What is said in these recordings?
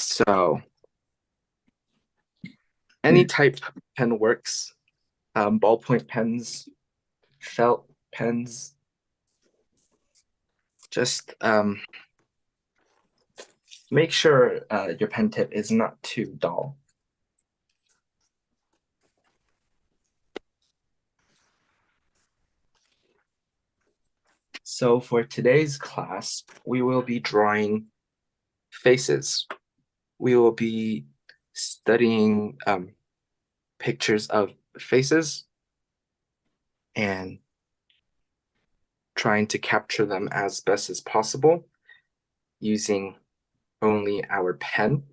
So any type pen works. Ballpoint pens, felt pens. Just make sure your pen tip is not too dull. So for today's class, we will be drawing faces. We will be studying pictures of faces and trying to capture them as best as possible using only our pen.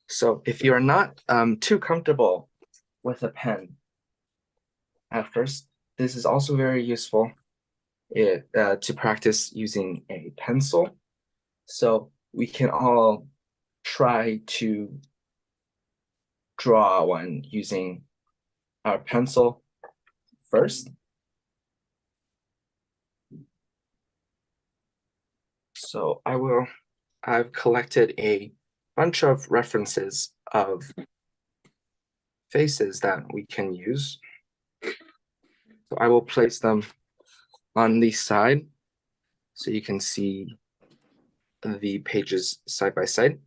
So if you're not too comfortable with a pen at first, this is also very useful to practice using a pencil. So we can all try to draw one using our pencil first. So I've collected a bunch of references of faces that we can use. So I will place them on the side so you can see the pages side by side.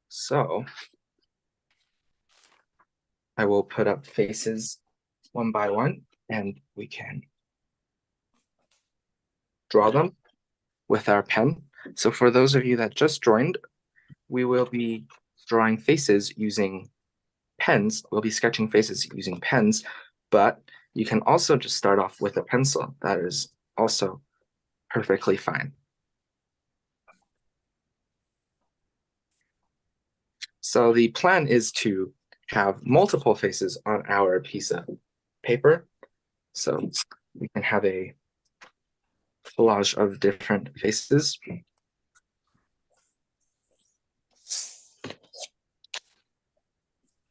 So I will put up faces one by one and we can draw them with our pen. So for those of you that just joined, we will be drawing faces using pens. We'll be sketching faces using pens, but you can also just start off with a pencil. That is also perfectly fine. So the plan is to have multiple faces on our piece of paper. So we can have a collage of different faces.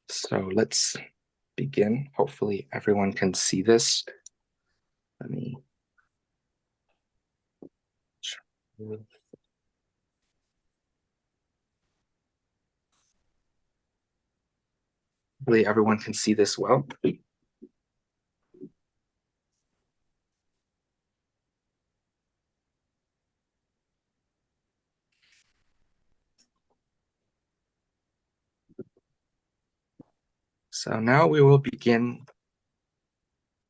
So let's begin. Hopefully everyone can see this. Let me. Hopefully everyone can see this well. So now we will begin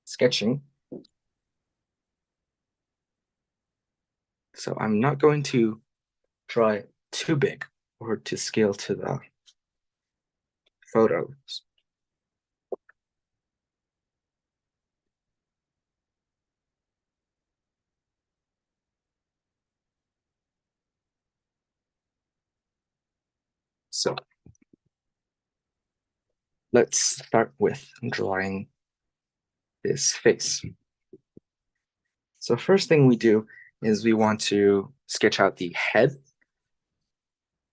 sketching. So I'm not going to draw it too big or to scale to the photos. So let's start with drawing this face. So first thing we do is we want to sketch out the head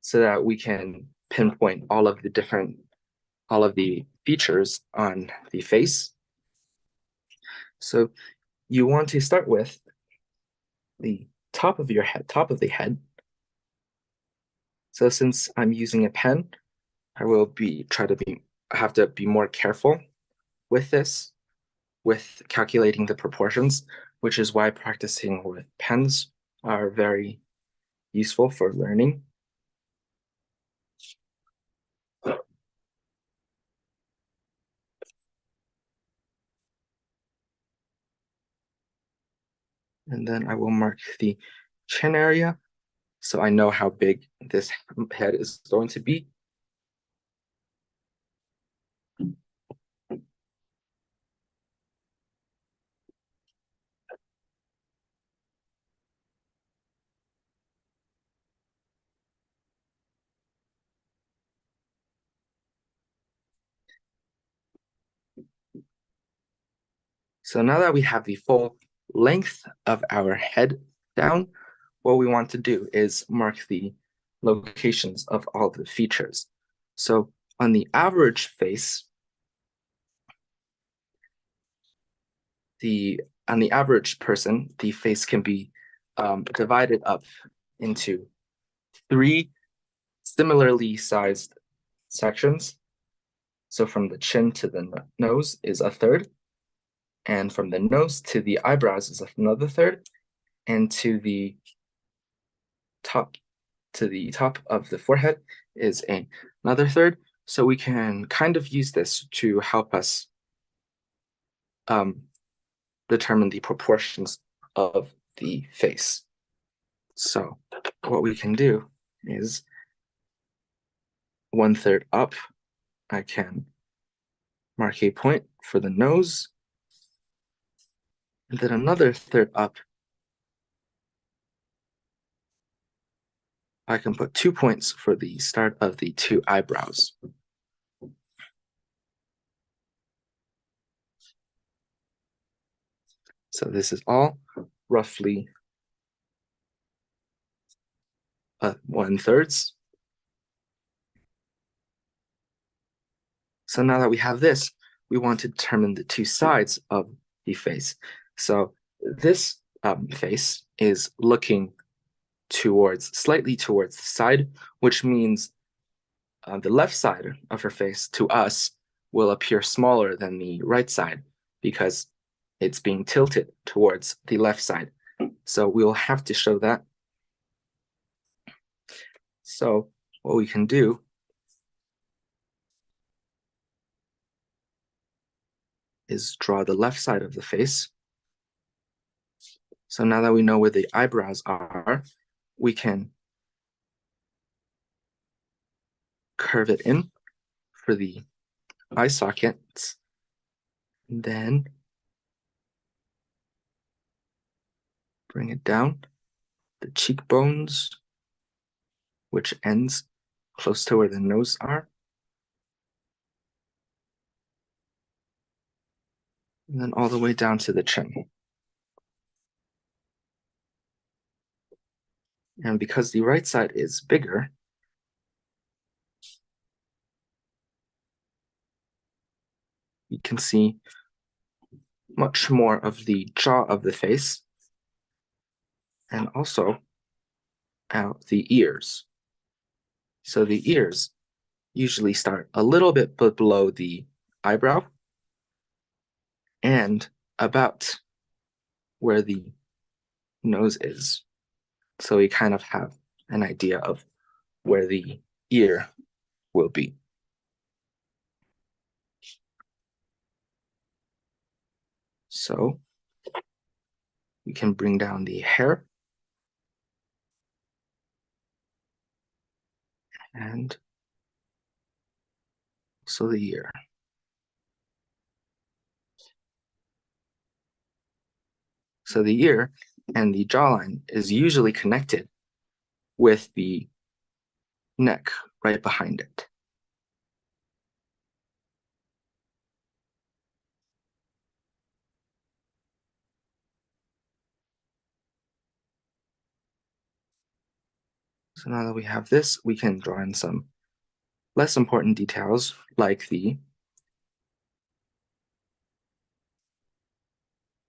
so that we can pinpoint all of the features on the face. So you want to start with the top of your head, top of the head. So since I'm using a pen, I will have to be more careful with this, with calculating the proportions, which is why practicing with pens are very useful for learning. And then I will mark the chin area so I know how big this head is going to be. So now that we have the full length of our head down, what we want to do is mark the locations of all the features. So on the average face, on the average person, the face can be divided up into 3 similarly sized sections. So from the chin to the nose is a third, and from the nose to the eyebrows is another third, and to the top of the forehead is another third. So we can kind of use this to help us determine the proportions of the face. So what we can do is 1/3 up, I can mark a point for the nose, and then another third up, I can put 2 points for the start of the 2 eyebrows. So this is all roughly 1/3. So now that we have this, we want to determine the 2 sides of the face. So this face is looking slightly towards the side, which means the left side of her face to us will appear smaller than the right side because it's being tilted towards the left side. So we'll have to show that. So what we can do is draw the left side of the face. So now that we know where the eyebrows are, we can curve it in for the eye sockets. And then bring it down the cheekbones, which ends close to where the nose are. And then all the way down to the chin. And because the right side is bigger, you can see much more of the jaw of the face and also out the ears. So the ears usually start a little bit below the eyebrow and about where the nose is. So we kind of have an idea of where the ear will be. So we can bring down the hair and also the ear. So the ear and the jawline is usually connected with the neck right behind it. So now that we have this, we can draw in some less important details like the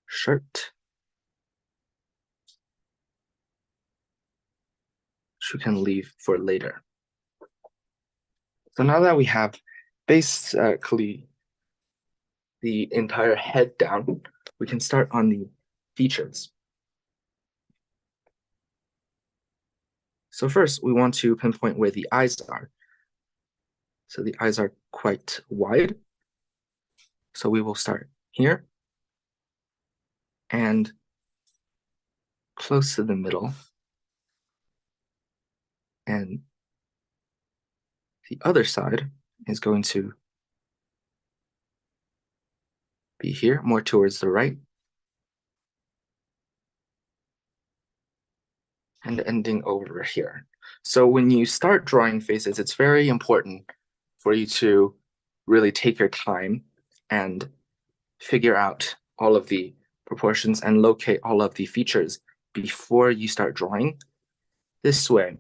shirt, which we can leave for later. So now that we have basically the entire head down, we can start on the features. So first, we want to pinpoint where the eyes are. So the eyes are quite wide. So we will start here and close to the middle. And the other side is going to be here, more towards the right. And ending over here. So when you start drawing faces, it's very important for you to really take your time and figure out all of the proportions and locate all of the features before you start drawing. This way,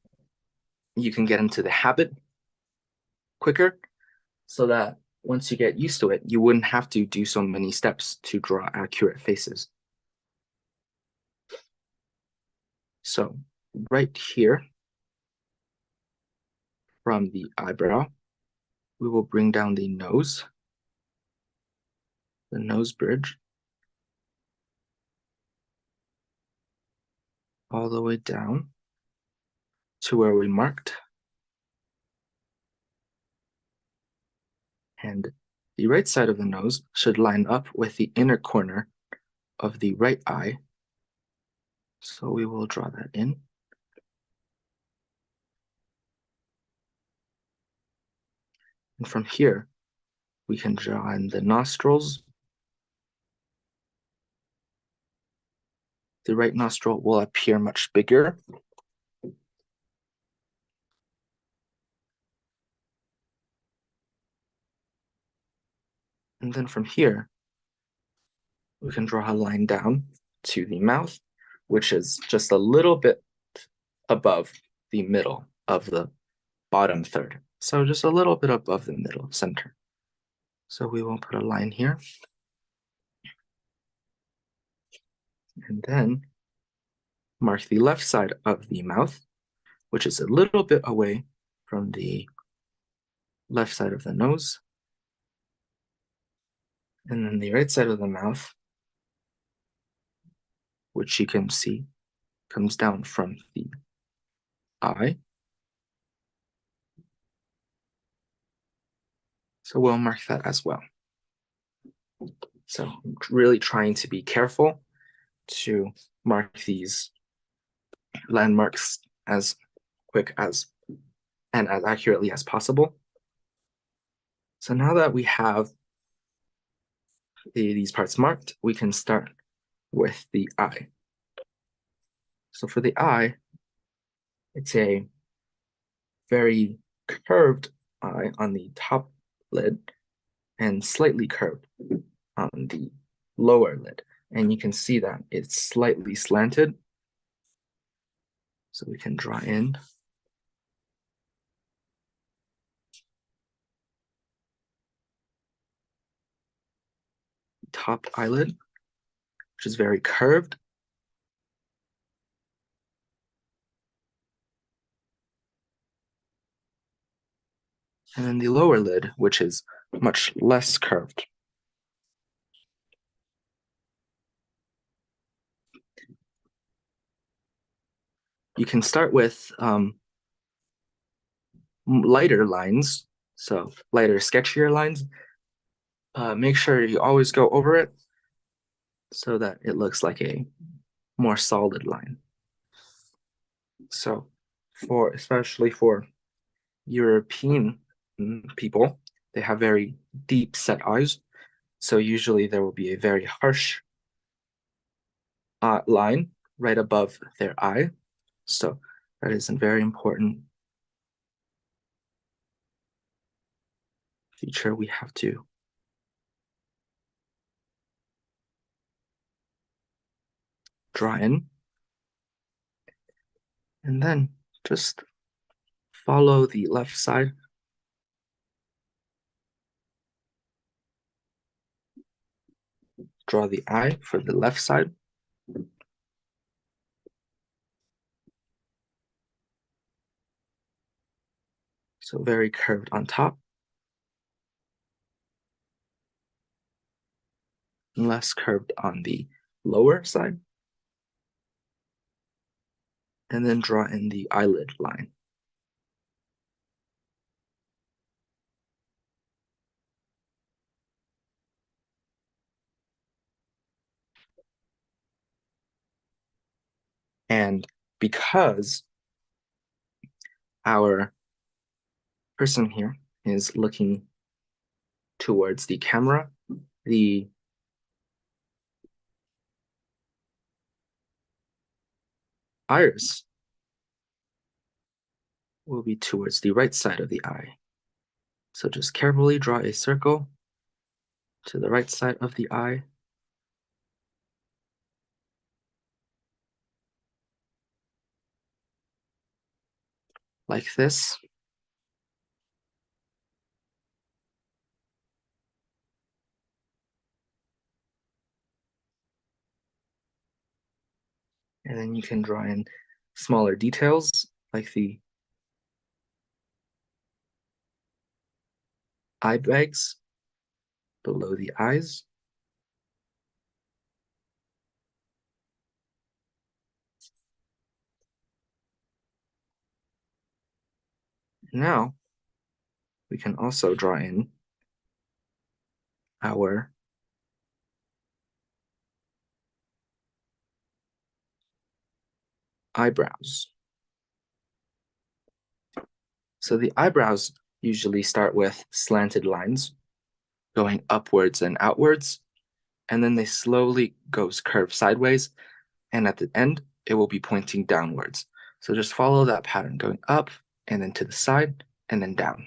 you can get into the habit quicker so that once you get used to it, you wouldn't have to do so many steps to draw accurate faces. So right here, from the eyebrow, we will bring down the nose bridge, all the way down to where we marked. And the right side of the nose should line up with the inner corner of the right eye. So we will draw that in. And from here, we can draw in the nostrils. The right nostril will appear much bigger. And then from here, we can draw a line down to the mouth, which is just a little bit above the middle of the bottom third. So just a little bit above the middle center. So we will put a line here. And then mark the left side of the mouth, which is a little bit away from the left side of the nose. And then the right side of the mouth, which you can see comes down from the eye. So we'll mark that as well. So I'm really trying to be careful to mark these landmarks as quick as and as accurately as possible. So now that we have these parts marked, we can start with the eye. So for the eye, it's a very curved eye on the top lid and slightly curved on the lower lid. And you can see that it's slightly slanted. So we can draw in top eyelid, which is very curved. And then the lower lid, which is much less curved. You can start with lighter lines, so lighter, sketchier lines. Make sure you always go over it so that it looks like a more solid line. So especially for European people, they have very deep set eyes. So usually there will be a very harsh line right above their eye. So that is a very important feature we have to draw in. And then just follow the left side. Draw the eye for the left side. So very curved on top. And less curved on the lower side. And then draw in the eyelid line. And because our person here is looking towards the camera, the iris will be towards the right side of the eye. So just carefully draw a circle to the right side of the eye. like this. And then you can draw in smaller details like the eye bags below the eyes. Now, we can also draw in our eyebrows. So the eyebrows usually start with slanted lines going upwards and outwards, and then they slowly goes curve sideways, and at the end, it will be pointing downwards. So just follow that pattern going up and then to the side and then down.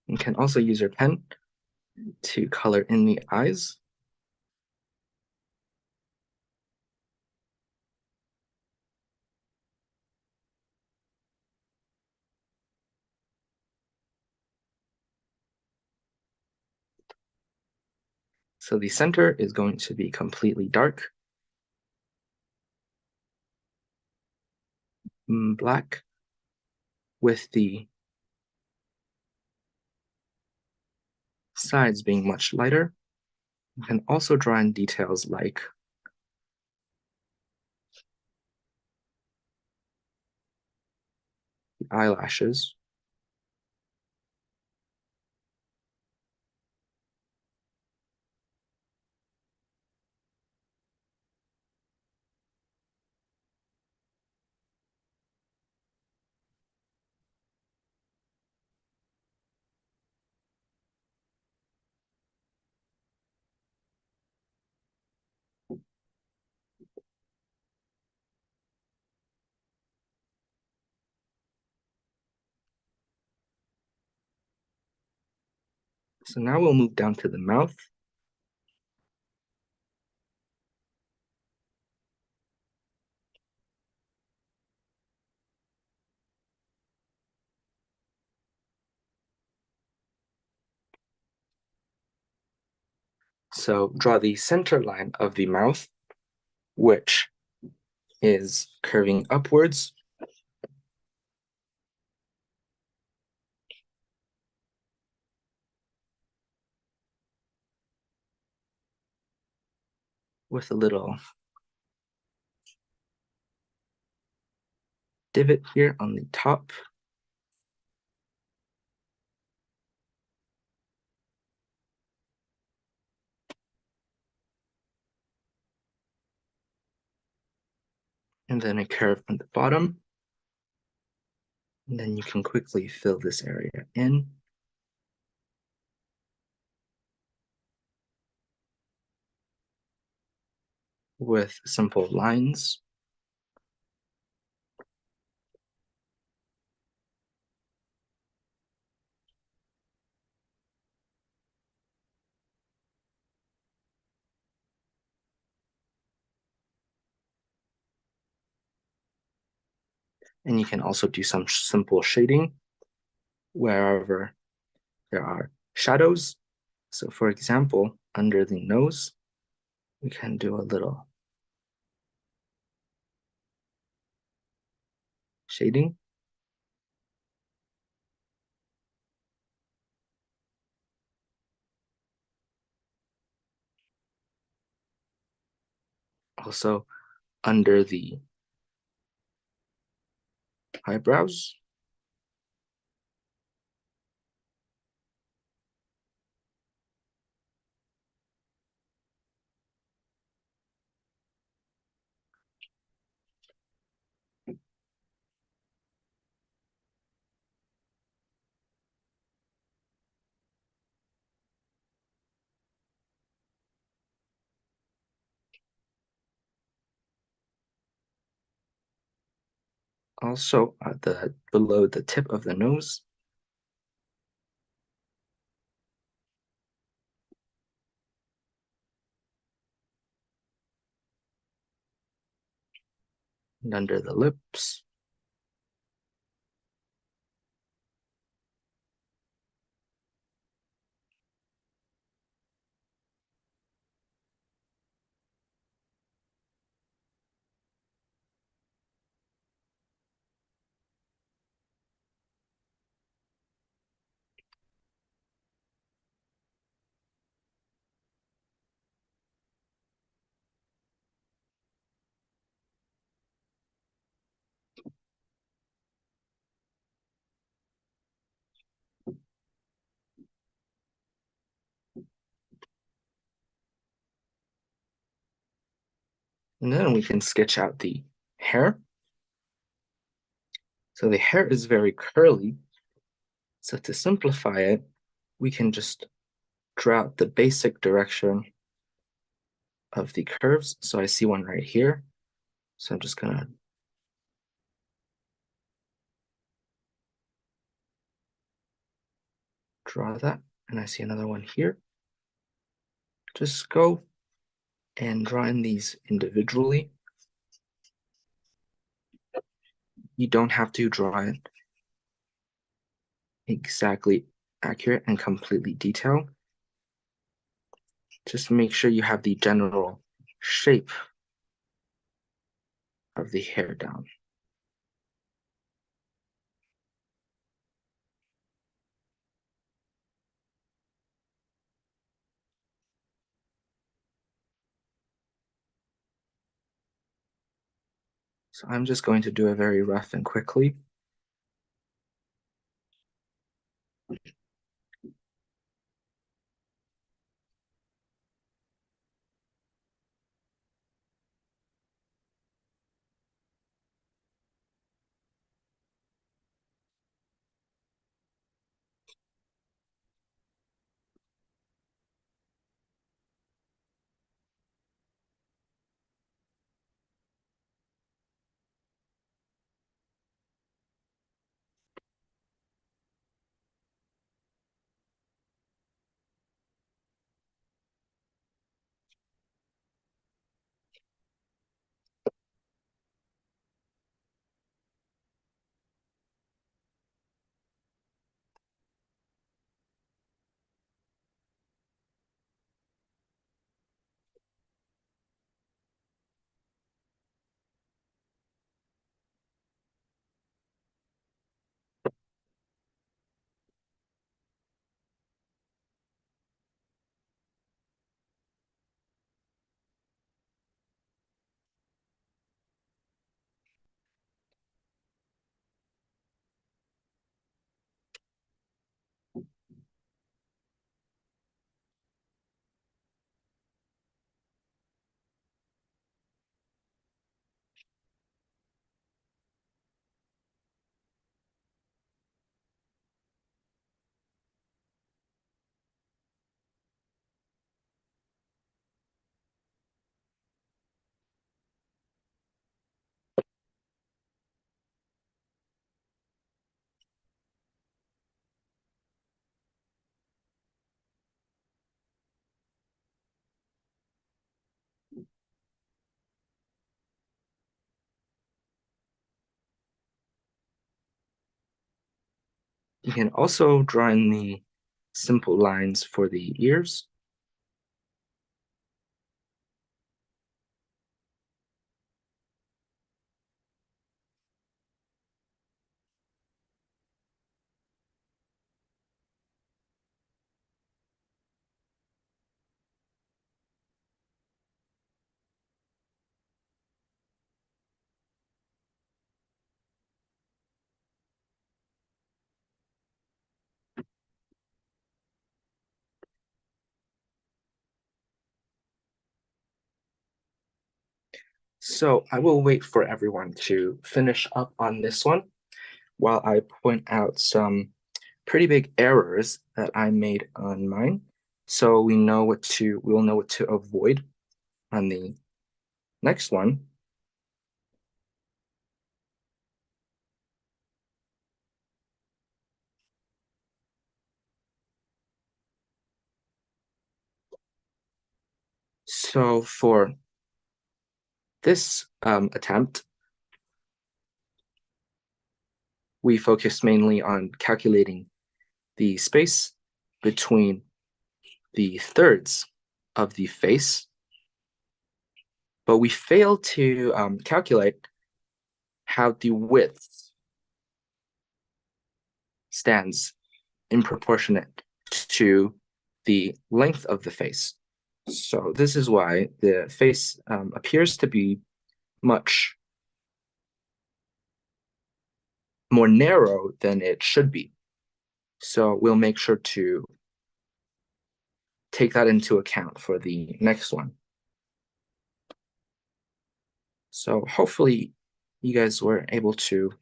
You can also use your pen to color in the eyes. So the center is going to be completely dark, black, with the sides being much lighter. You can also draw in details like the eyelashes. So now we'll move down to the mouth. So draw the center line of the mouth, which is curving upwards. With a little divot here on the top. And then a curve on the bottom. And then you can quickly fill this area in. With simple lines. And you can also do some simple shading wherever there are shadows. So for example, under the nose, we can do a little shading. Also under the eyebrows. Also, below the tip of the nose. And under the lips. And then we can sketch out the hair. So the hair is very curly. So to simplify it, we can just draw out the basic direction of the curves. So I see one right here. So I'm just gonna draw that. And I see another one here. Just go and draw in these individually. You don't have to draw it exactly accurate and completely detailed. Just make sure you have the general shape of the hair down. So I'm just going to do it very rough and quickly. You can also draw in the simple lines for the ears. So I will wait for everyone to finish up on this one while I point out some pretty big errors that I made on mine. So we'll know what to avoid on the next one. So for this attempt, we focus mainly on calculating the space between the thirds of the face, but we fail to calculate how the width stands in proportionate to the length of the face. So this is why the face appears to be much more narrow than it should be. So we'll make sure to take that into account for the next one. So hopefully you guys were able to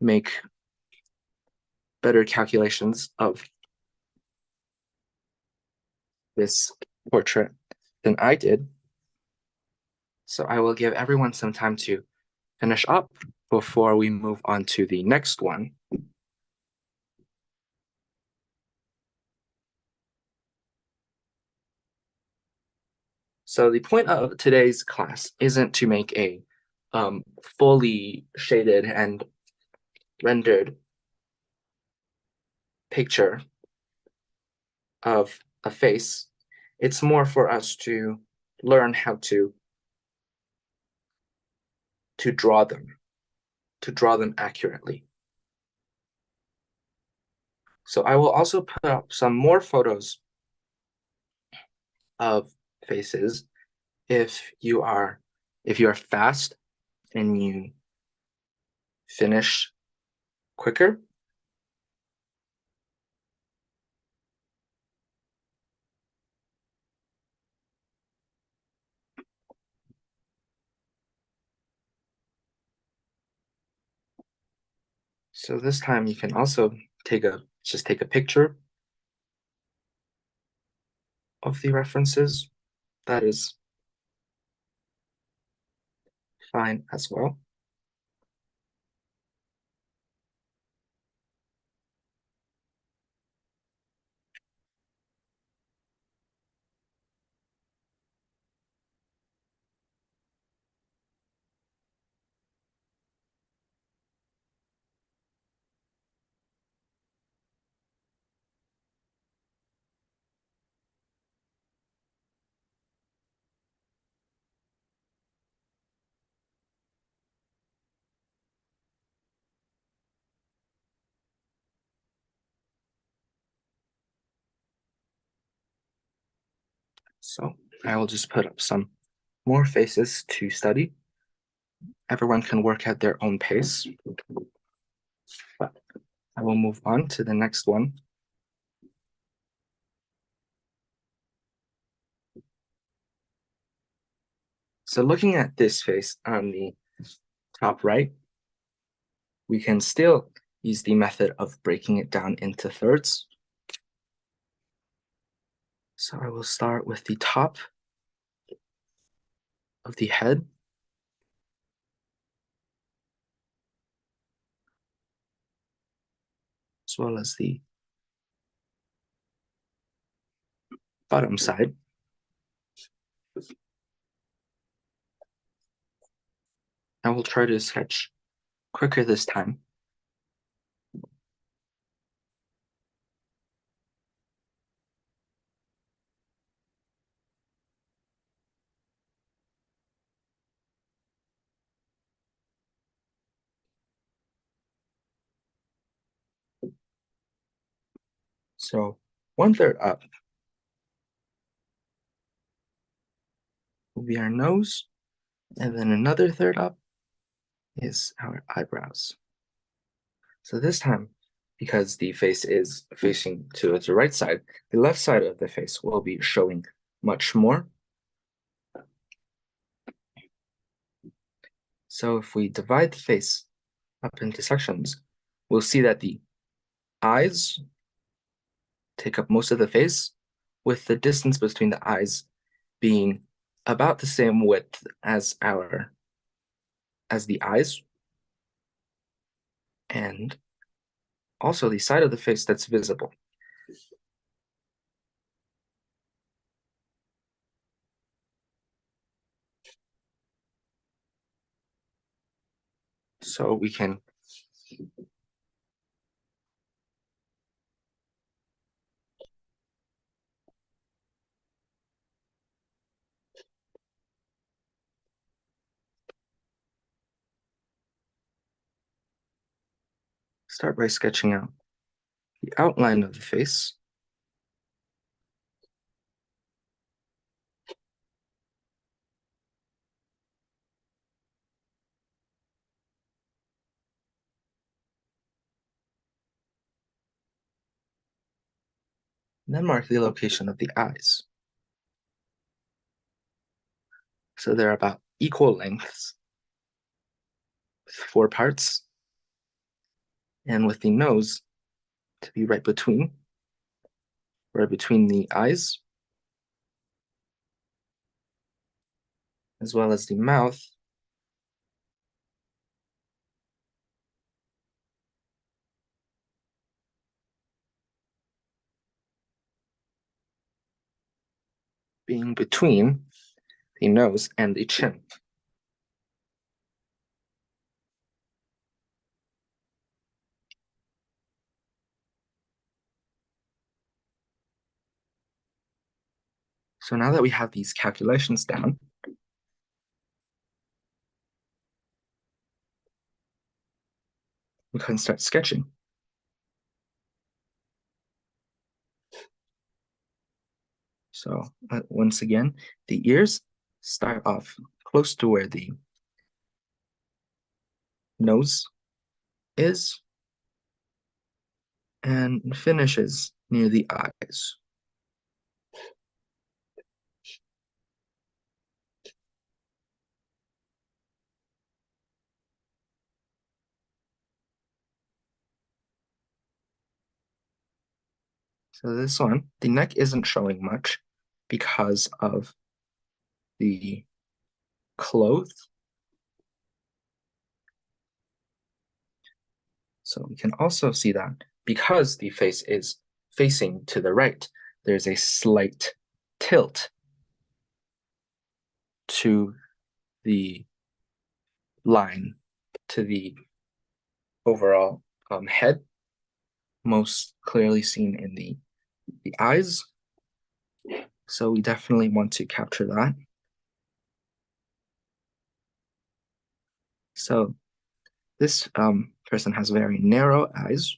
make better calculations of this portrait than I did. So I will give everyone some time to finish up before we move on to the next one. So the point of today's class isn't to make a fully shaded and rendered picture of a face. It's more for us to learn how to draw them accurately. So I will also put up some more photos of faces if you are fast and you finish quicker. So this time you can also just take a picture of the references. That is fine as well. So I will just put up some more faces to study. Everyone can work at their own pace. But I will move on to the next one. So looking at this face on the top right, we can still use the method of breaking it down into thirds. So I will start with the top of the head. As well as the bottom side. I will try to sketch quicker this time. So 1/3 up will be our nose, and then another third up is our eyebrows. So this time, because the face is facing to the right side, the left side of the face will be showing much more. So if we divide the face up into sections, we'll see that the eyes take up most of the face, with the distance between the eyes being about the same width as the eyes, and also the side of the face that's visible. So we can start by sketching out the outline of the face. And then mark the location of the eyes. So they're about equal lengths, with 4 parts, and with the nose to be right between the eyes, as well as the mouth being between the nose and the chin. So now that we have these calculations down, we can start sketching. So once again, the ears start off close to where the nose is and finishes near the eyes. So this one, the neck isn't showing much because of the clothes. So we can also see that because the face is facing to the right, there's a slight tilt to the line, to the overall head, most clearly seen in the eyes. So we definitely want to capture that. So this person has very narrow eyes.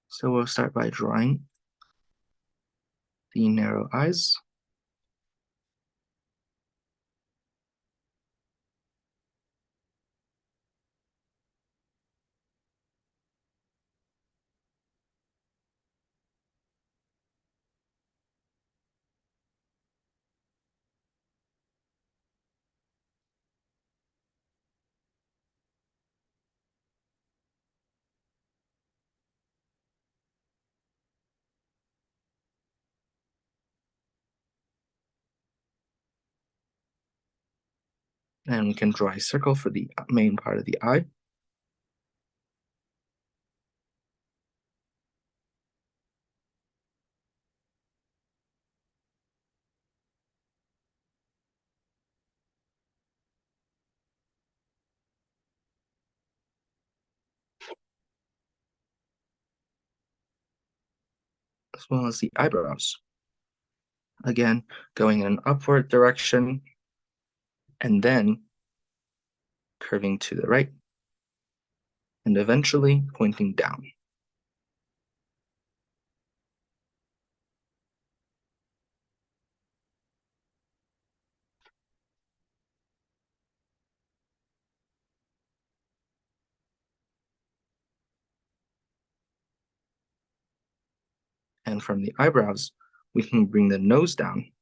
So we'll start by drawing the narrow eyes. And we can draw a circle for the main part of the eye. As well as the eyebrows. Again, going in an upward direction and then curving to the right and eventually pointing down. And from the eyebrows, we can bring the nose down.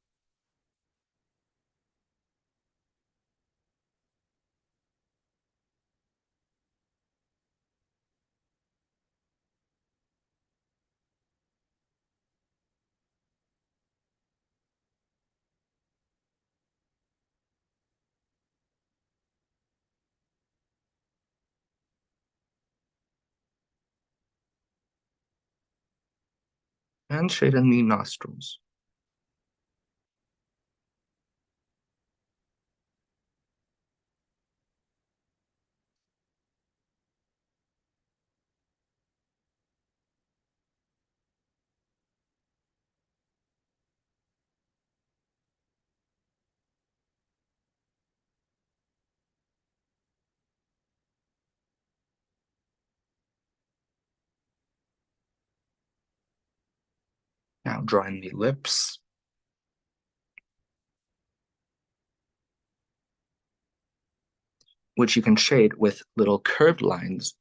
And shade in the nostrils. Now drawing the lips. Which you can shade with little curved lines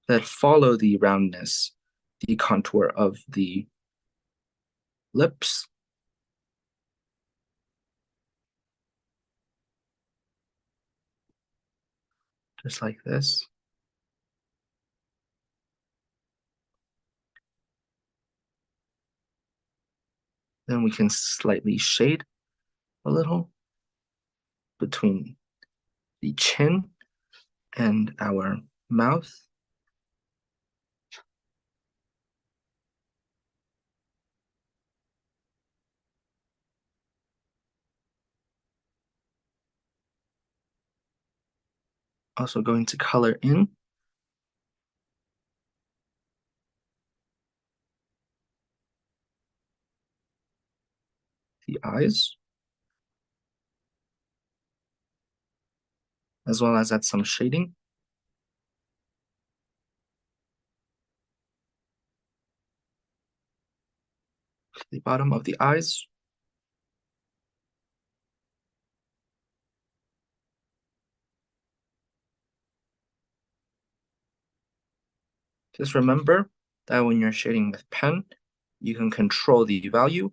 that follow the roundness, the contour of the lips. Just like this. Then we can slightly shade a little between the chin and our mouth. Also going to color in the eyes, as well as add some shading. To the bottom of the eyes. Just remember that when you're shading with pen, you can control the value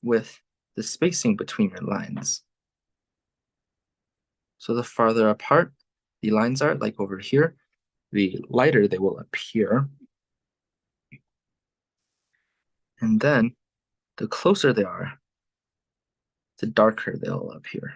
with the spacing between your lines. So the farther apart the lines are, like over here, the lighter they will appear. And then the closer they are, the darker they'll appear.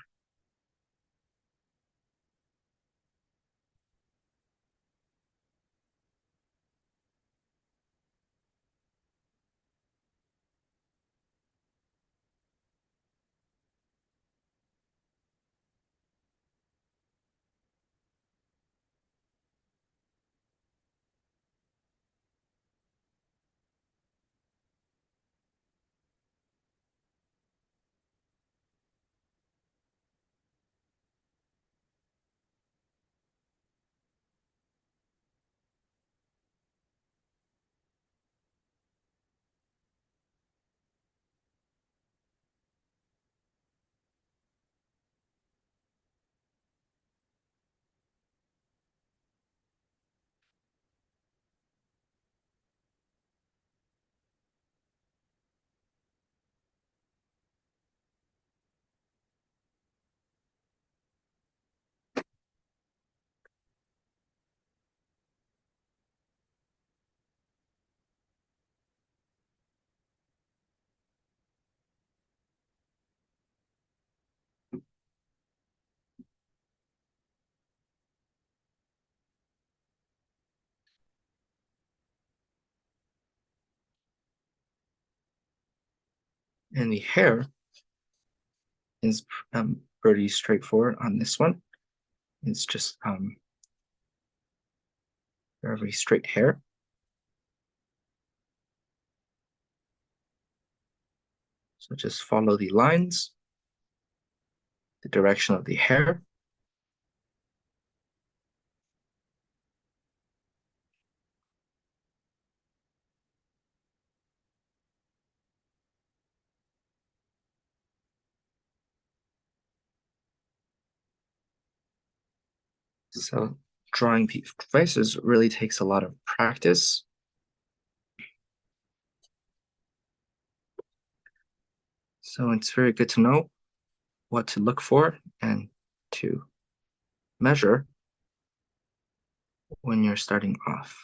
And the hair is pretty straightforward on this one. It's just very straight hair. So just follow the lines, the direction of the hair. So drawing faces really takes a lot of practice. So it's very good to know what to look for and to measure when you're starting off.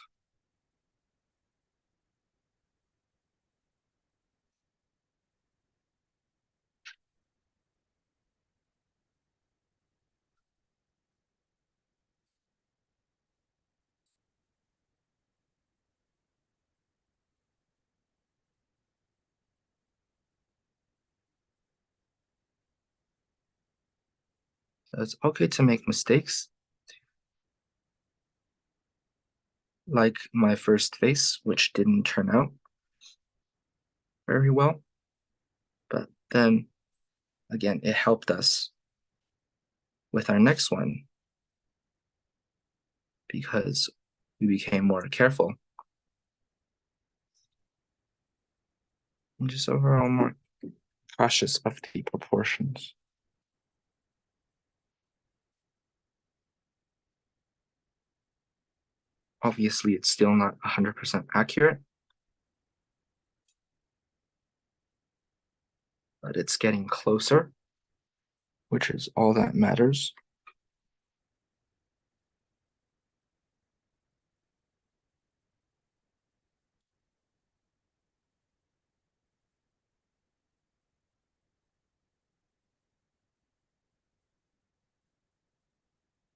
So it's okay to make mistakes. Like my first face, which didn't turn out very well. But then again, it helped us with our next one because we became more careful. I'm just overall more cautious of the proportions. Obviously, it's still not 100% accurate, but it's getting closer, which is all that matters.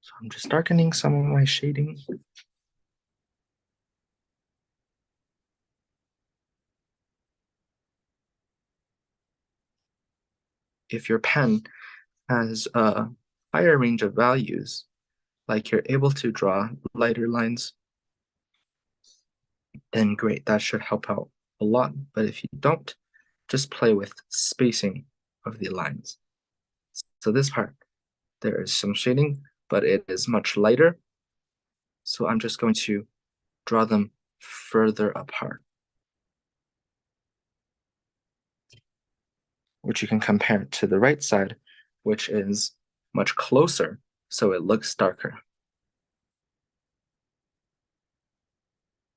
So I'm just darkening some of my shading. If your pen has a higher range of values, like you're able to draw lighter lines, then great, that should help out a lot. But if you don't, just play with spacing of the lines. So this part, there is some shading, but it is much lighter. So I'm just going to draw them further apart, which you can compare to the right side, which is much closer, so it looks darker.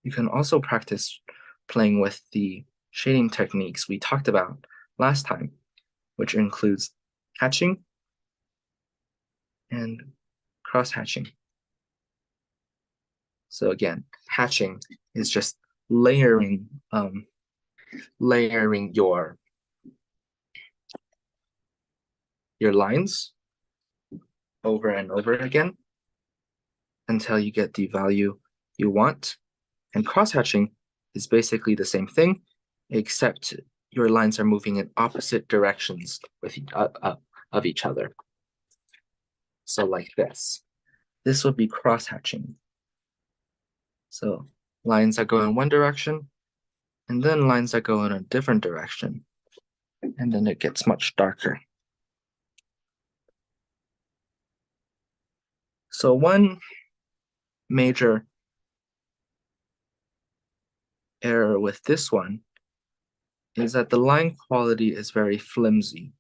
You can also practice playing with the shading techniques we talked about last time, which includes hatching and cross-hatching. So again, hatching is just layering your lines over and over again until you get the value you want. And cross-hatching is basically the same thing, except your lines are moving in opposite directions with of each other. So like this. This would be cross-hatching. So lines that go in one direction, and then lines that go in a different direction. And then it gets much darker. So one major error with this one is that the line quality is very flimsy,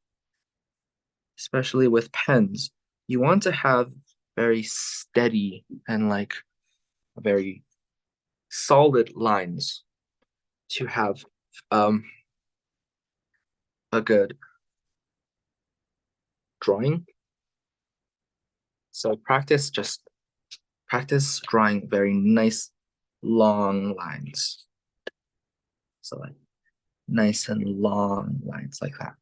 especially with pens. You want to have very steady and like very solid lines to have a good drawing. So practice drawing very nice long lines. So like nice and long lines like that.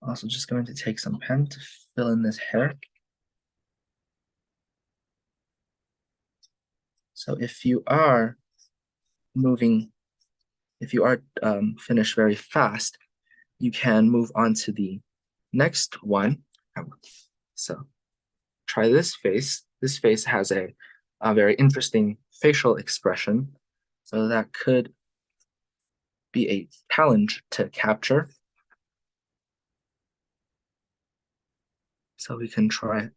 Also just going to take some pen to fill in this hair. So if you are finished very fast, you can move on to the next one. So try this face. This face has a very interesting facial expression. So that could be a challenge to capture. So we can try it.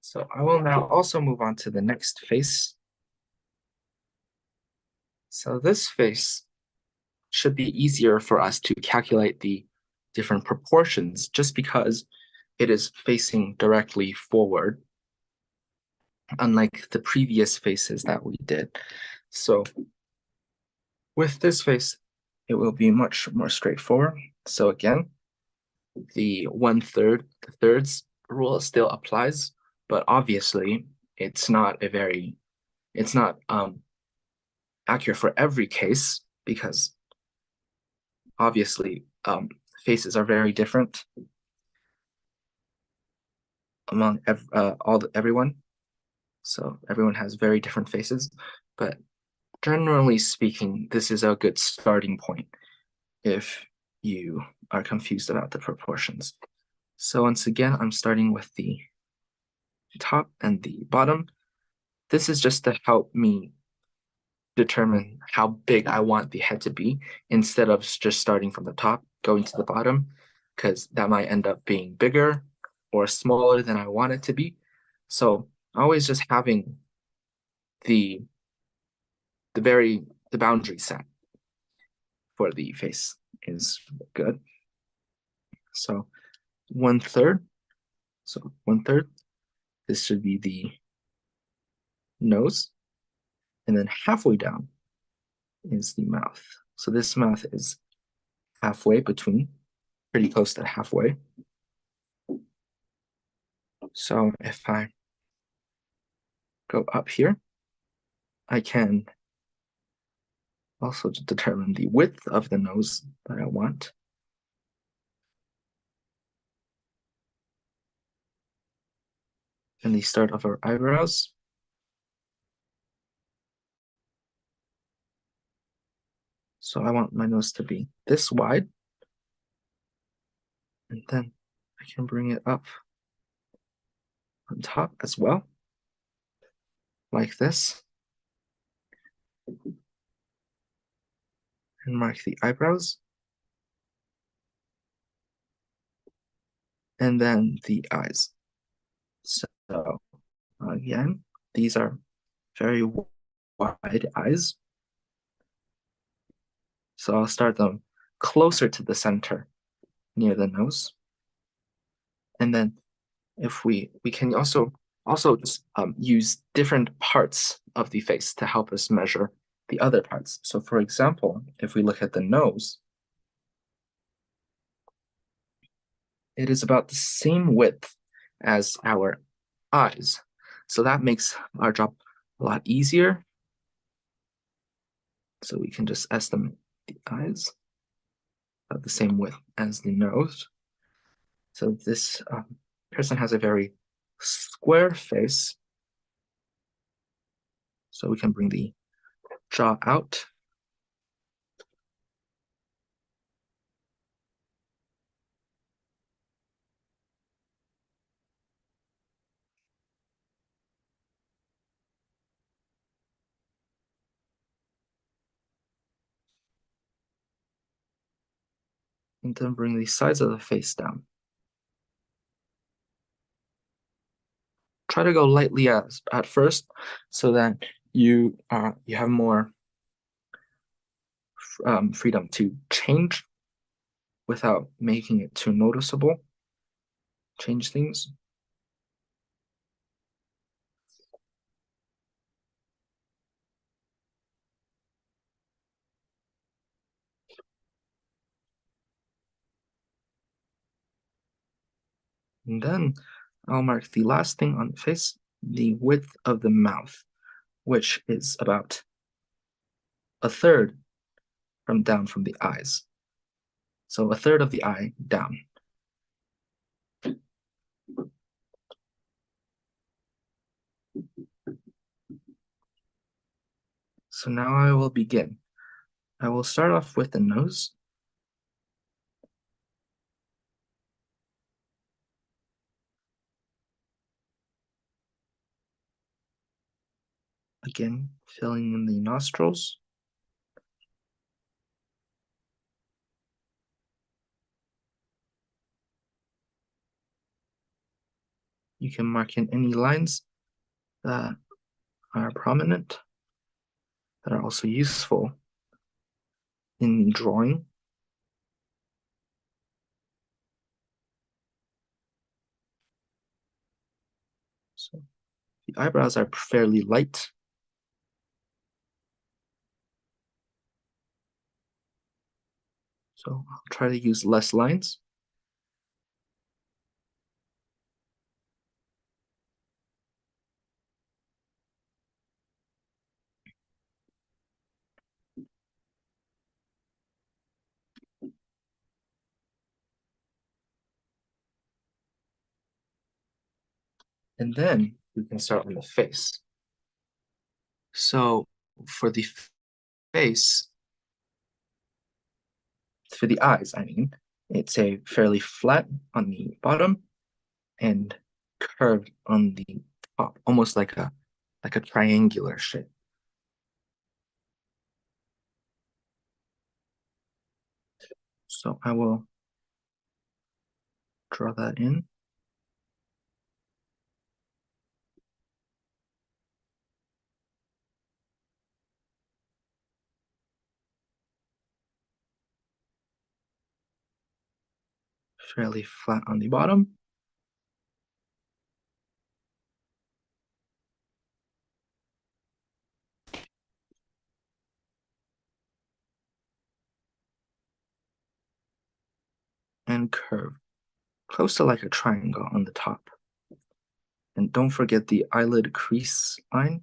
So I will now also move on to the next face. So this face should be easier for us to calculate the different proportions just because it is facing directly forward, unlike the previous faces that we did. So with this face, it will be much more straightforward. So again, the thirds rule still applies, but obviously it's not accurate for every case because obviously faces are very different among everyone. So everyone has very different faces, but generally speaking, this is a good starting point if you are confused about the proportions. So once again, I'm starting with the top and the bottom. This is just to help me determine how big I want the head to be instead of just starting from the top, going to the bottom, because that might end up being bigger or smaller than I want it to be. So always just having the boundary set for the face is good. So 1/3. So 1/3. This should be the nose, and then halfway down is the mouth. So this mouth is halfway between, pretty close to halfway. So if I go up here, I can also determine the width of the nose that I want. And the start of our eyebrows. So I want my nose to be this wide. And then I can bring it up on top as well, like this. And mark the eyebrows. And then the eyes. So again, these are very wide eyes. So I'll start them closer to the center near the nose. And then if we can also just use different parts of the face to help us measure the other parts. So for example, if we look at the nose, it is about the same width as our eyes. So that makes our job a lot easier. So we can just estimate the eyes about the same width as the nose. So this person has a very square face. So we can bring the jaw out. And then bring the sides of the face down. Try to go lightly at first so that you have more freedom to change without making it too noticeable. Change things. And then I'll mark the last thing on the face, the width of the mouth, which is about 1/3 from down from the eyes. So 1/3 of the eye down. So now I will begin. I will start off with the nose. Again, filling in the nostrils. You can mark in any lines that are prominent, that are also useful in the drawing. So the eyebrows are fairly light. So I'll try to use less lines. And then we can start on the face. So for the face, for the eyes, I mean, it's a fairly flat on the bottom and curved on the top, almost like a triangular shape. So I will draw that in. Fairly flat on the bottom. And curved, close to like a triangle on the top. And don't forget the eyelid crease line.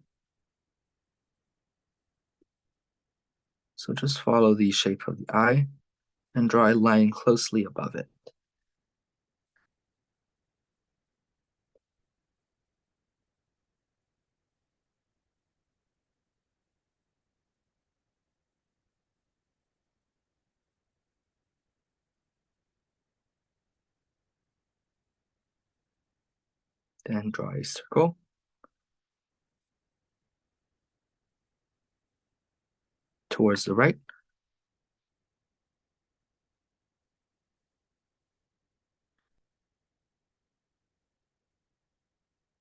So just follow the shape of the eye and draw a line closely above it. Then draw a circle. Towards the right.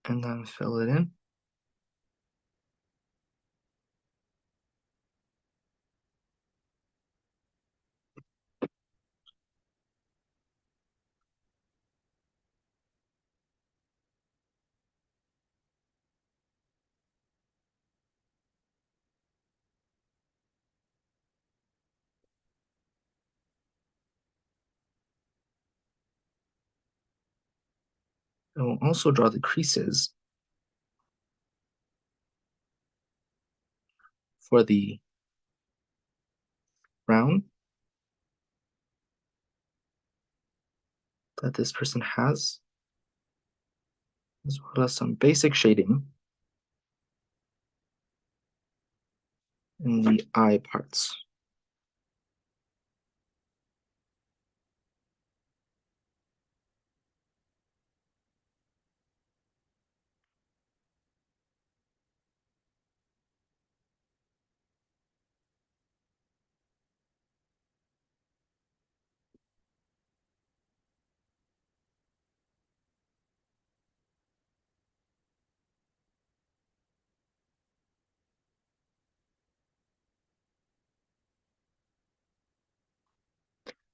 And then fill it in. And we'll also draw the creases for the frown that this person has, as well as some basic shading in the eye parts.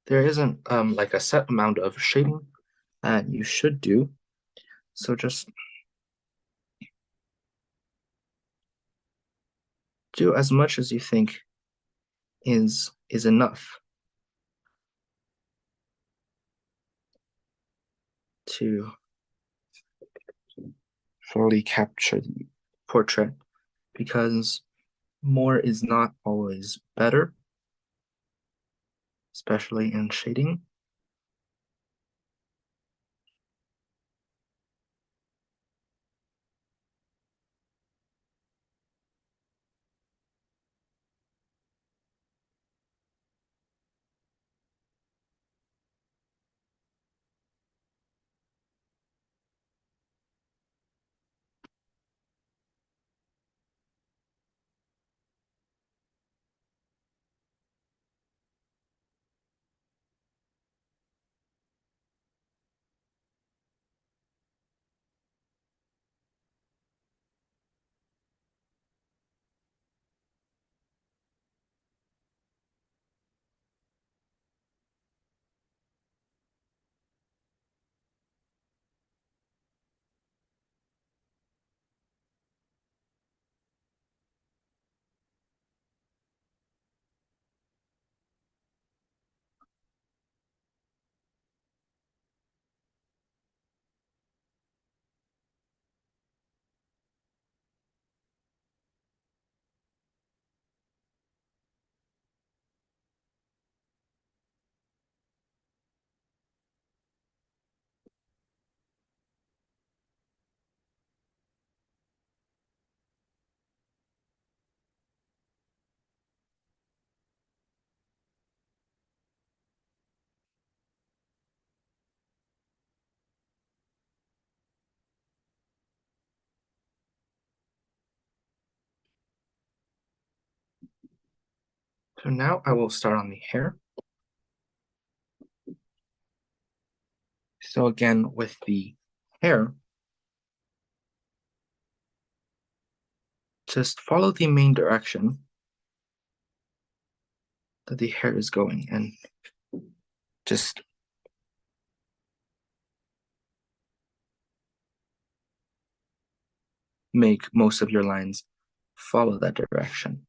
There isn't like a set amount of shading that you should do. So just do as much as you think is enough to fully capture the portrait, because more is not always better, especially in shading. So now I will start on the hair. So again, with the hair, just follow the main direction that the hair is going and just make most of your lines follow that direction.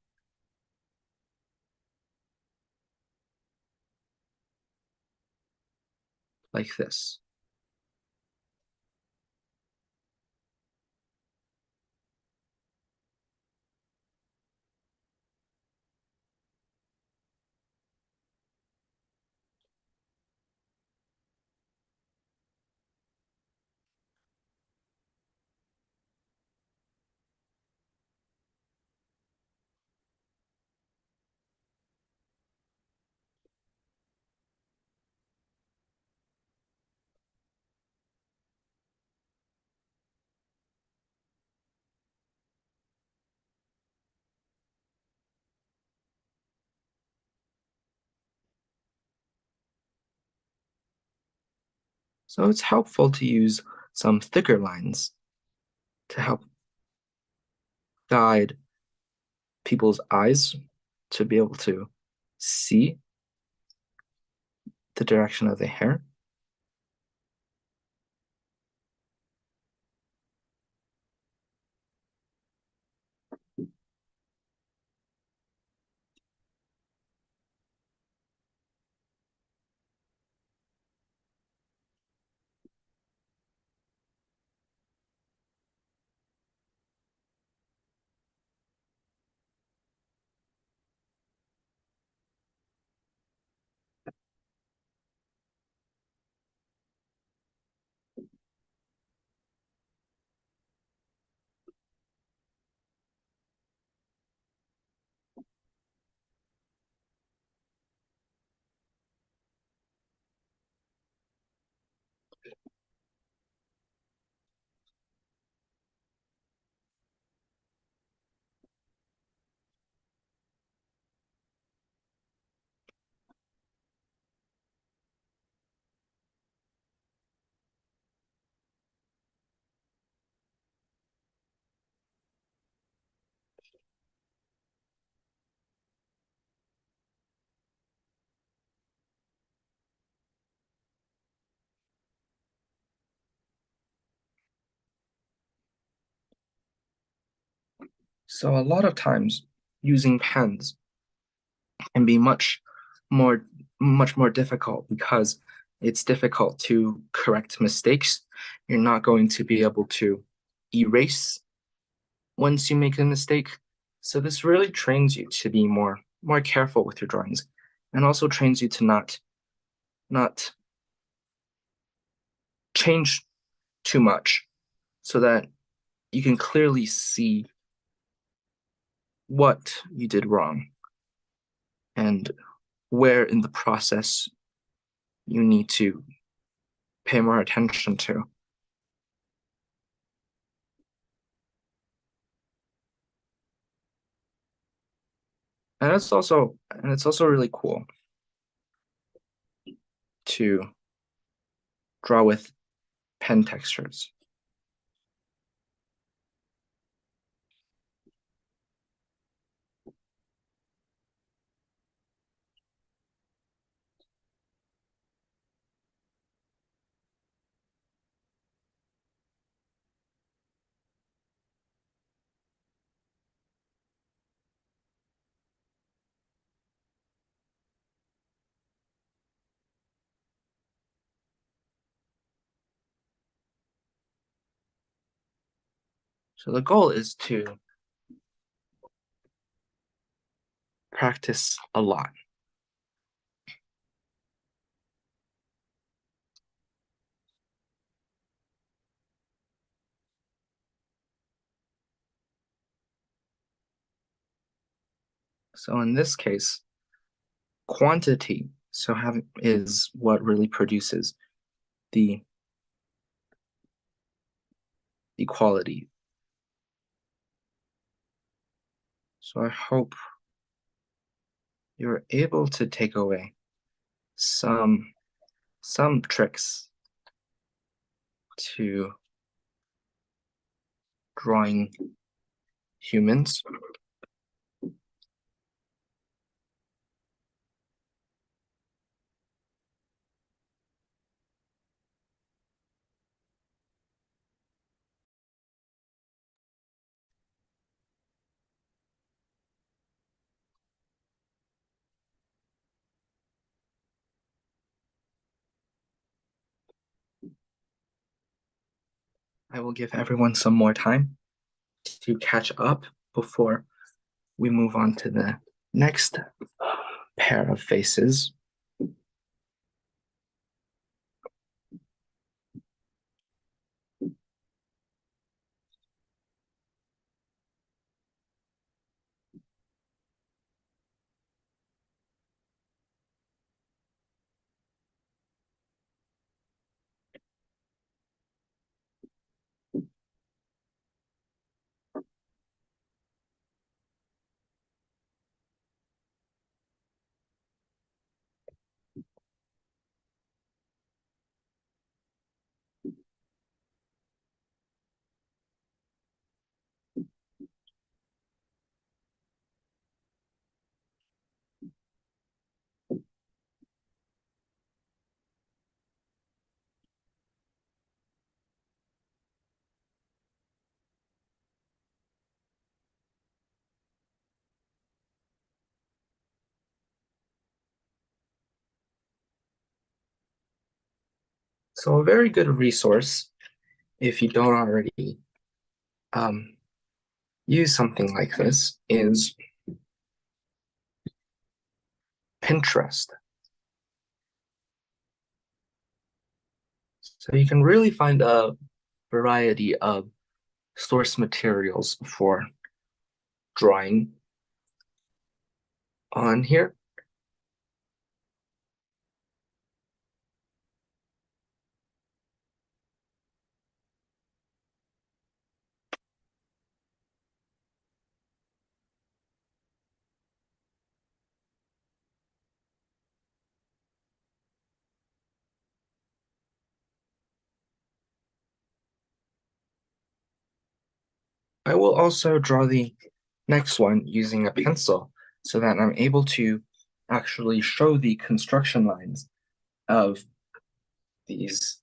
Like this. So it's helpful to use some thicker lines to help guide people's eyes to be able to see the direction of the hair. So a lot of times using pens can be more much more difficult because it's difficult to correct mistakes. You're not going to be able to erase once you make a mistake. So this really trains you to be more careful with your drawings and also trains you to not change too much so that you can clearly see what you did wrong and where in the process you need to pay more attention to. And it's also really cool to draw with pen textures. So the goal is to practice a lot. So in this case, quantity is what really produces the quality. So I hope you're able to take away some tricks to drawing humans. I will give everyone some more time to catch up before we move on to the next pair of faces. So a very good resource, if you don't already use something like this, is Pinterest. So you can really find a variety of source materials for drawing on here. I will also draw the next one using a pencil so that I'm able to actually show the construction lines of these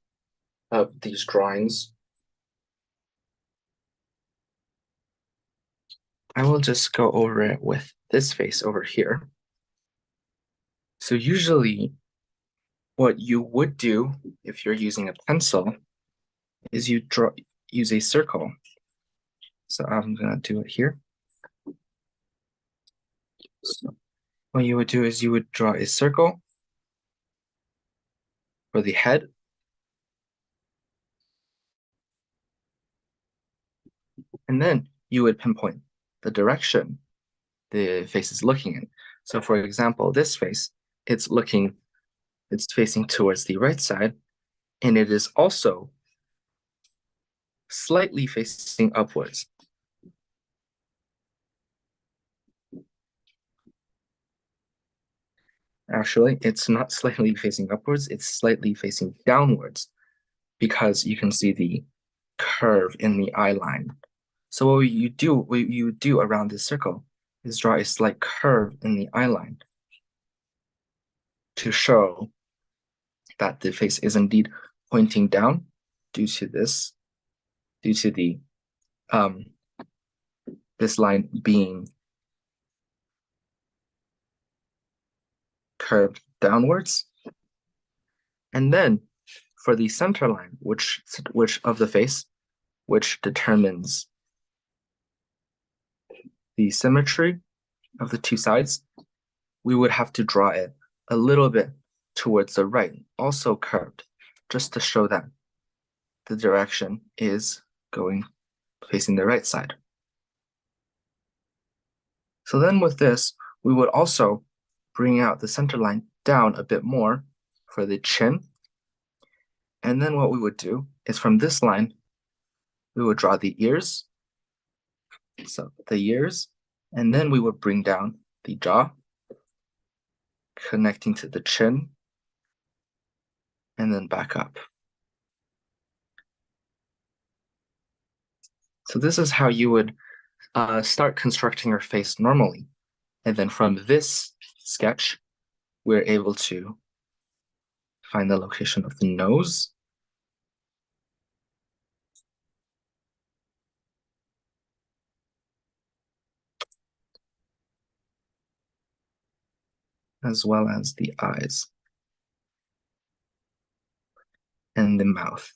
drawings. I will just go over it with this face over here. So usually what you would do if you're using a pencil is you use a circle. So I'm gonna do it here. So what you would do is you would draw a circle for the head. And then you would pinpoint the direction the face is looking in. So for example, this face, it's facing towards the right side, and it is also slightly facing upwards. Actually, it's not slightly facing upwards, it's slightly facing downwards because you can see the curve in the eye line. So what you do around this circle is draw a slight curve in the eye line to show that the face is indeed pointing down due to the this line being curved downwards. And then for the center line, which of the face, which determines the symmetry of the two sides, we would have to draw it a little bit towards the right, also curved, just to show that the direction is going facing the right side. So then with this, we would also bring out the center line down a bit more for the chin. And then what we would do is from this line, we would draw the ears. So the ears, and then we would bring down the jaw. connecting to the chin, and then back up. So this is how you would start constructing your face normally. And then from this sketch, we're able to find the location of the nose, as well as the eyes and the mouth.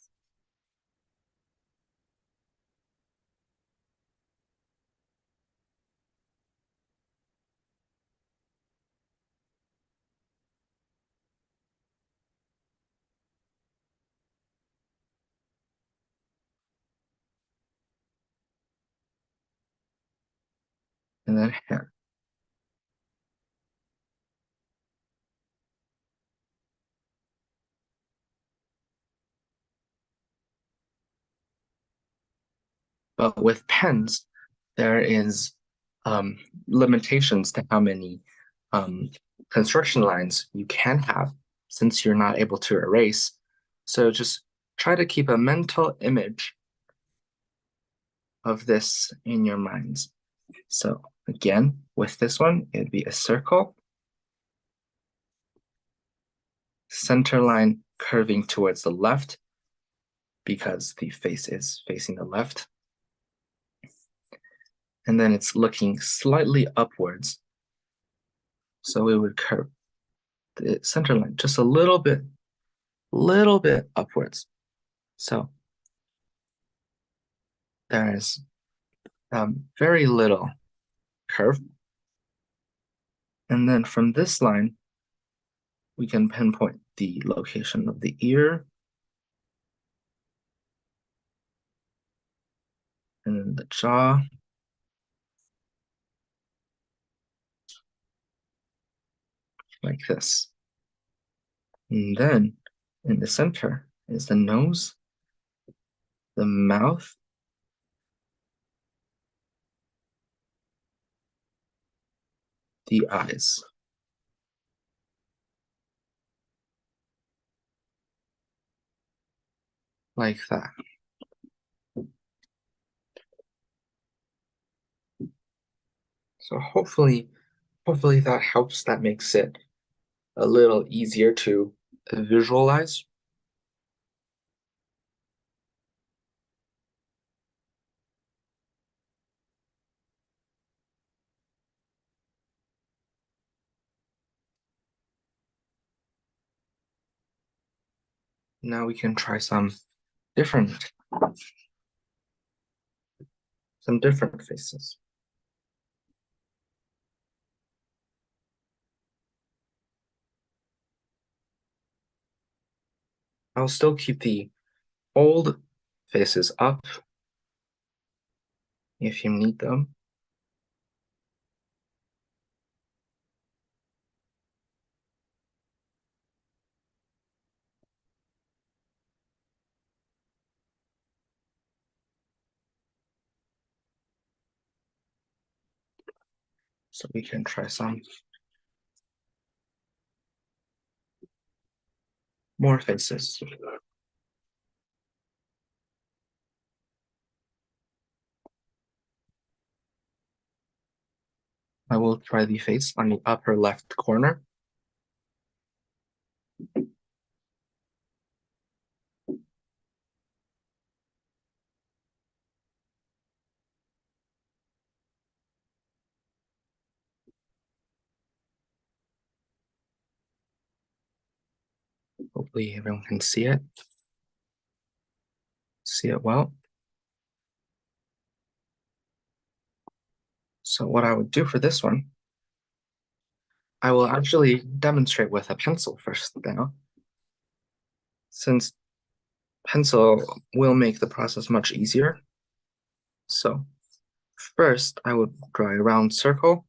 And then hair. But with pens, there is limitations to how many construction lines you can have since you're not able to erase. So just try to keep a mental image of this in your minds. So again, with this one, it'd be a circle, center line curving towards the left because the face is facing the left. And then it's looking slightly upwards. So we would curve the center line just a little bit upwards. So there is very little curve. And then from this line, we can pinpoint the location of the ear and then the jaw. Like this. And then in the center is the nose, the mouth, the eyes. Like that. So hopefully that helps. That makes it a little easier to visualize. Now we can try some different faces. I'll still keep the old faces up if you need them. So we can try some more faces. I will try the face on the upper left corner. Hopefully everyone can see it well. So what I would do for this one, I will actually demonstrate with a pencil first now, since pencil will make the process much easier. So first I would draw a round circle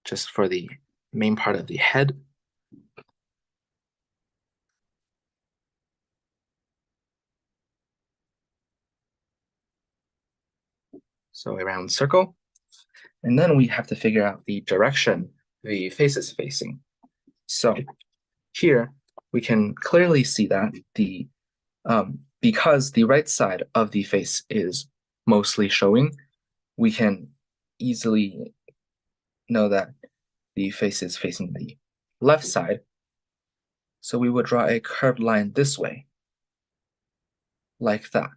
just for the main part of the head. So a round circle. And then we have to figure out the direction the face is facing. So here we can clearly see that because the right side of the face is mostly showing, we can easily know that the face is facing the left side. So we would draw a curved line this way, like that.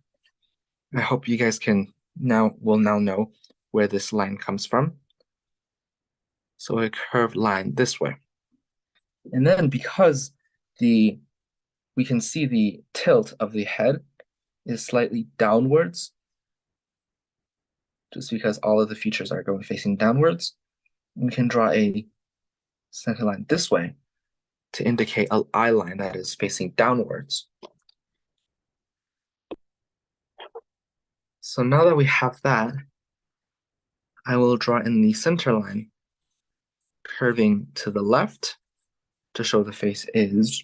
I hope you guys will now know where this line comes from. So a curved line this way. And then because we can see the tilt of the head is slightly downwards, just because all of the features are going facing downwards, we can draw a center line this way to indicate an eye line that is facing downwards. So now that we have that, I will draw in the center line curving to the left to show the face is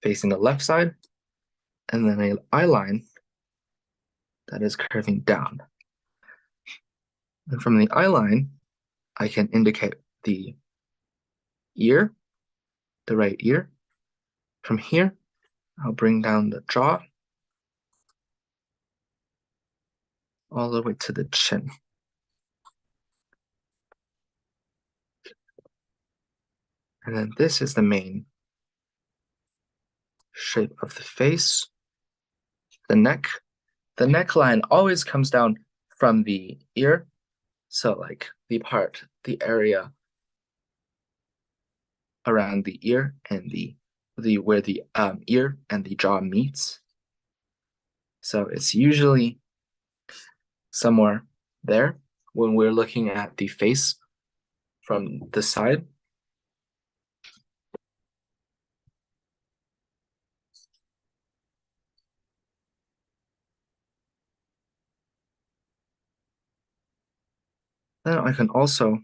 facing the left side, and then an eye line that is curving down. And from the eye line, I can indicate the ear, the right ear. From here, I'll bring down the jaw all the way to the chin. And then this is the main shape of the face. The neck. The neckline always comes down from the ear. So like the area around the ear and where the ear and the jaw meets. So it's usually somewhere there when we're looking at the face from the side. Then I can also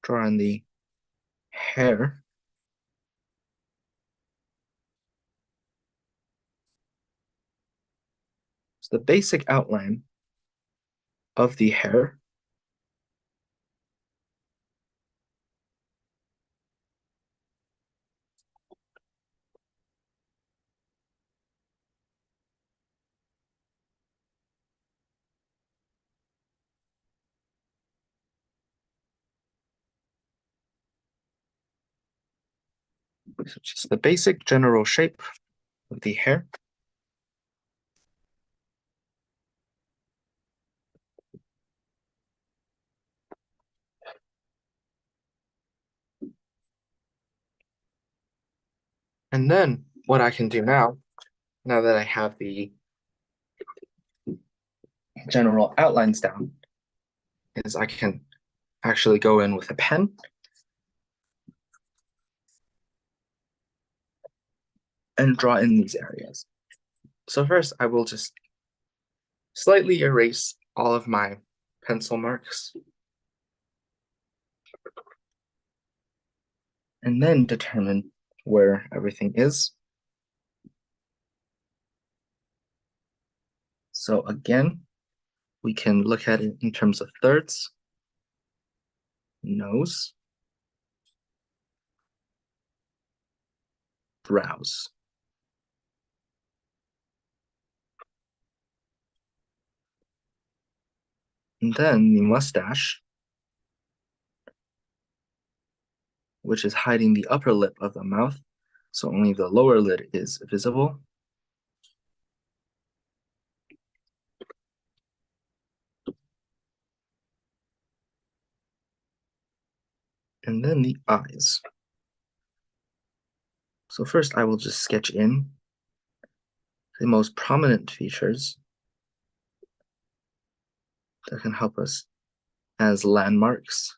draw in the hair. So the basic outline of the hair so just the basic general shape of the hair. And then what I can do now that I have the general outlines down, is I can actually go in with a pen and draw in these areas. So first I will just slightly erase all of my pencil marks and then determine where everything is. So again, we can look at it in terms of thirds. Nose, brows. And then the mustache, which is hiding the upper lip of the mouth, so only the lower lid is visible. And then the eyes. So first I will just sketch in the most prominent features that can help us as landmarks.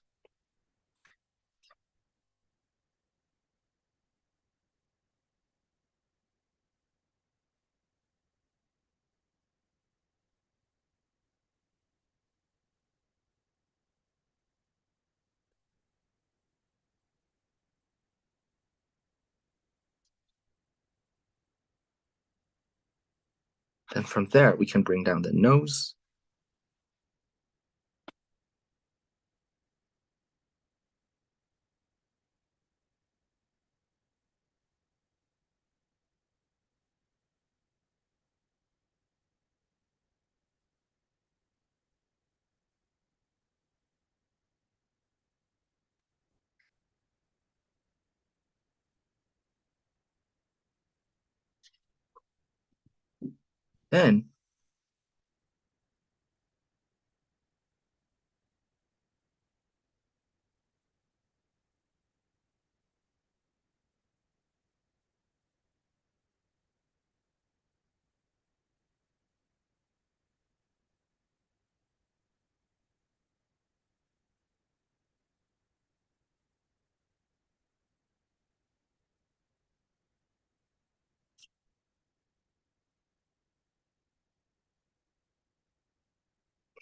Then from there, we can bring down the nose. Then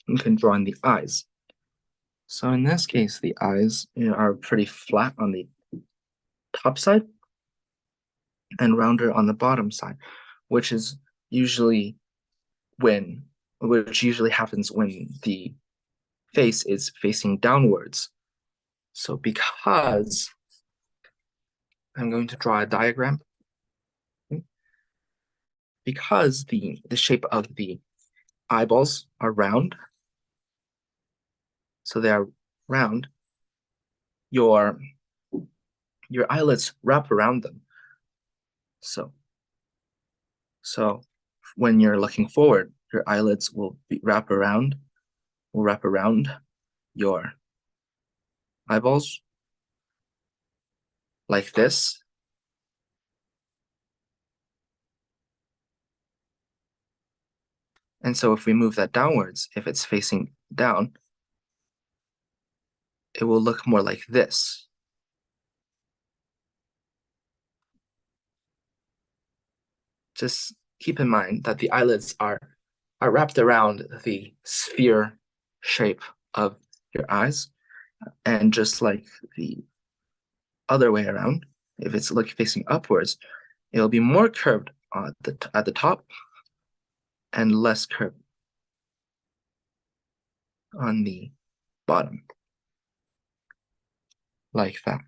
we can draw in the eyes. So in this case, the eyes are pretty flat on the top side and rounder on the bottom side, which is usually which usually happens when the face is facing downwards. So because I'm going to draw a diagram, because the shape of the eyeballs are round, so they are round, your eyelids wrap around them. So when you're looking forward, your eyelids will wrap around your eyeballs like this. And so if we move that downwards, if it's facing down, it will look more like this. Just keep in mind that the eyelids are wrapped around the sphere shape of your eyes. And just like the other way around, if it's facing upwards, it'll be more curved at the top and less curved on the bottom, like that.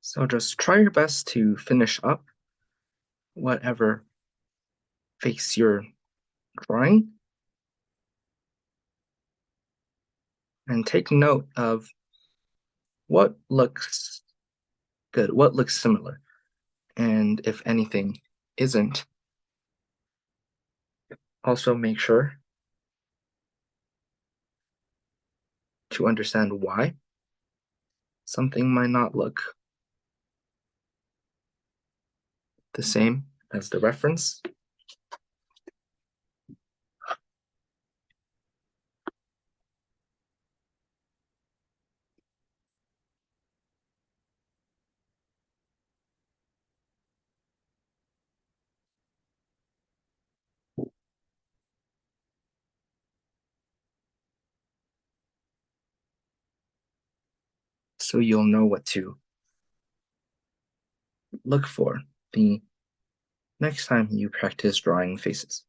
So just try your best to finish up whatever face you're drawing, and take note of what looks good, what looks similar, and if anything isn't. Also make sure to understand why something might not look the same as the reference. So you'll know what to look for the next time you practice drawing faces.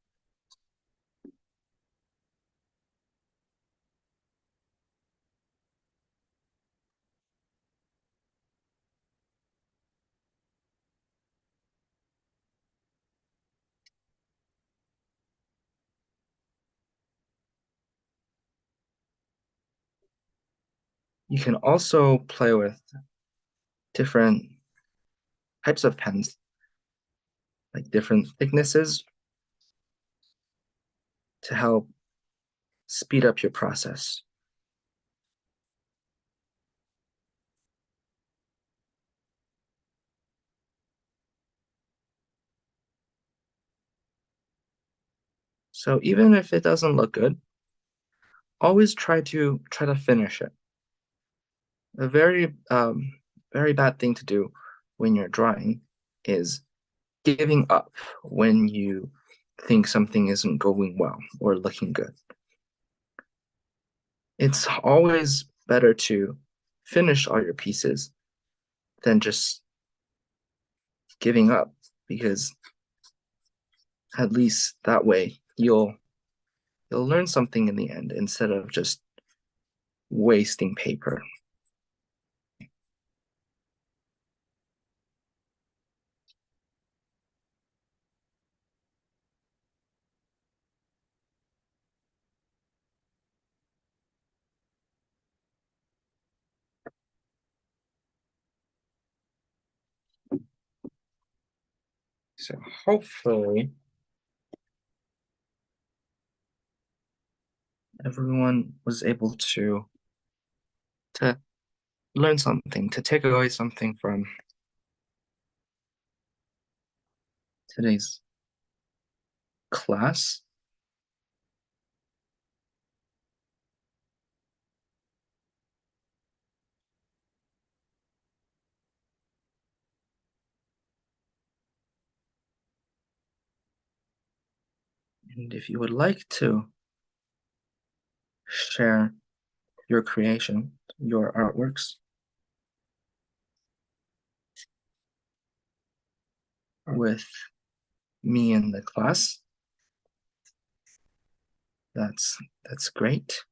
You can also play with different types of pens, like different thicknesses, to help speed up your process. So even if it doesn't look good, always try to finish it. A very bad thing to do when you're drawing is giving up when you think something isn't going well or looking good. It's always better to finish all your pieces than just giving up, because at least that way you'll learn something in the end instead of just wasting paper. So hopefully everyone was able to learn something, to take away something from today's class. And if you would like to share your creation, your artworks with me in the class, that's great.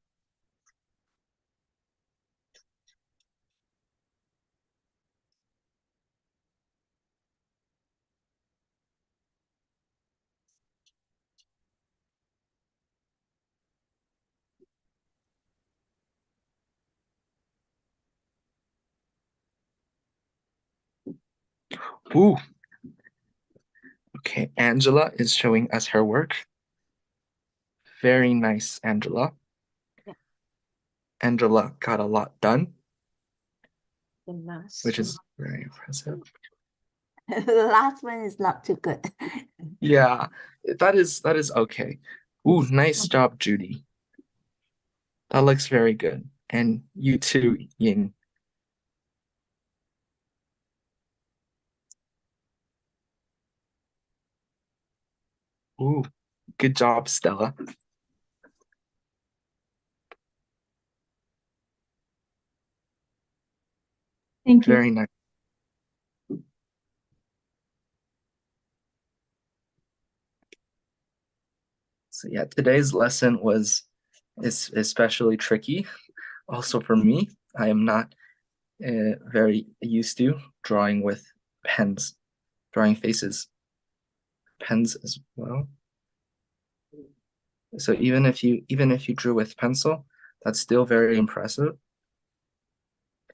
Ooh, okay, Angela is showing us her work. Very nice, Angela. Yeah. Angela got a lot done, The last which is very impressive. the last one is not too good. Yeah, that is okay. Ooh, nice job, Judy. That looks very good. And you too, Ying. Ooh, good job, Stella. Thank you. Very nice. So yeah, today's lesson is especially tricky. Also for me, I am not very used to drawing with pens, drawing faces, pens as well. So even if you drew with pencil, that's still very impressive.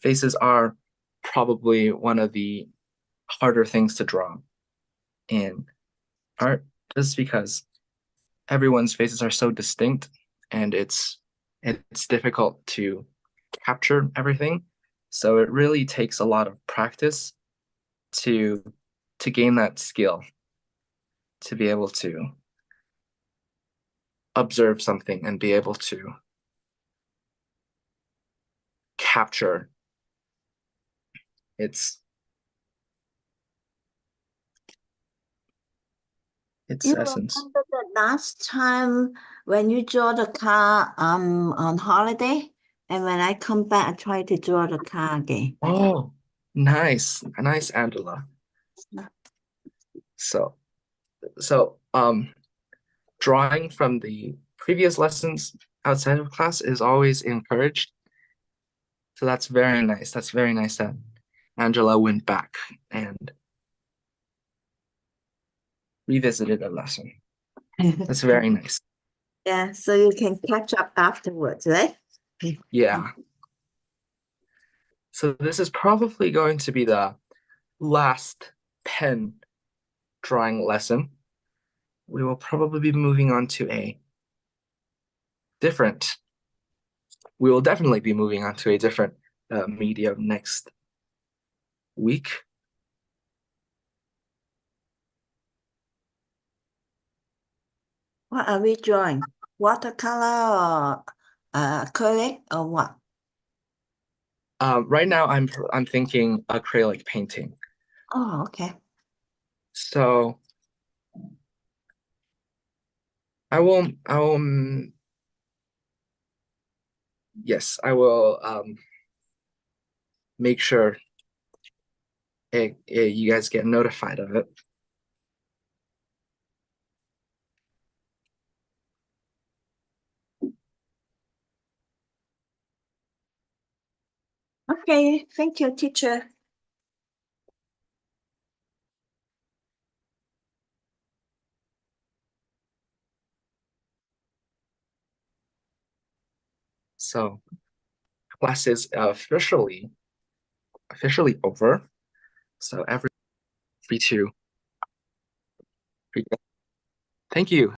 Faces are probably one of the harder things to draw in art, just because everyone's faces are so distinct, and it's difficult to capture everything. So it really takes a lot of practice to gain that skill, to be able to observe something and be able to capture its You essence. remember the last time when you draw the car on holiday, and when I come back, I try to draw the car again. Oh, nice, nice, Angela. So drawing from the previous lessons outside of class is always encouraged. So that's very nice. That's very nice that Angela went back and revisited a lesson. That's very nice. Yeah, so you can catch up afterwards, right? Yeah. So this is probably going to be the last pen drawing lesson. We will probably be moving on to we will definitely be moving on to a different medium next week. What are we drawing? Watercolor or acrylic or what? Right now, I'm thinking acrylic painting. Oh, okay. So I will yes, I will make sure you guys get notified of it. Okay, thank you, teacher. So class is officially over. So free to free. Thank you.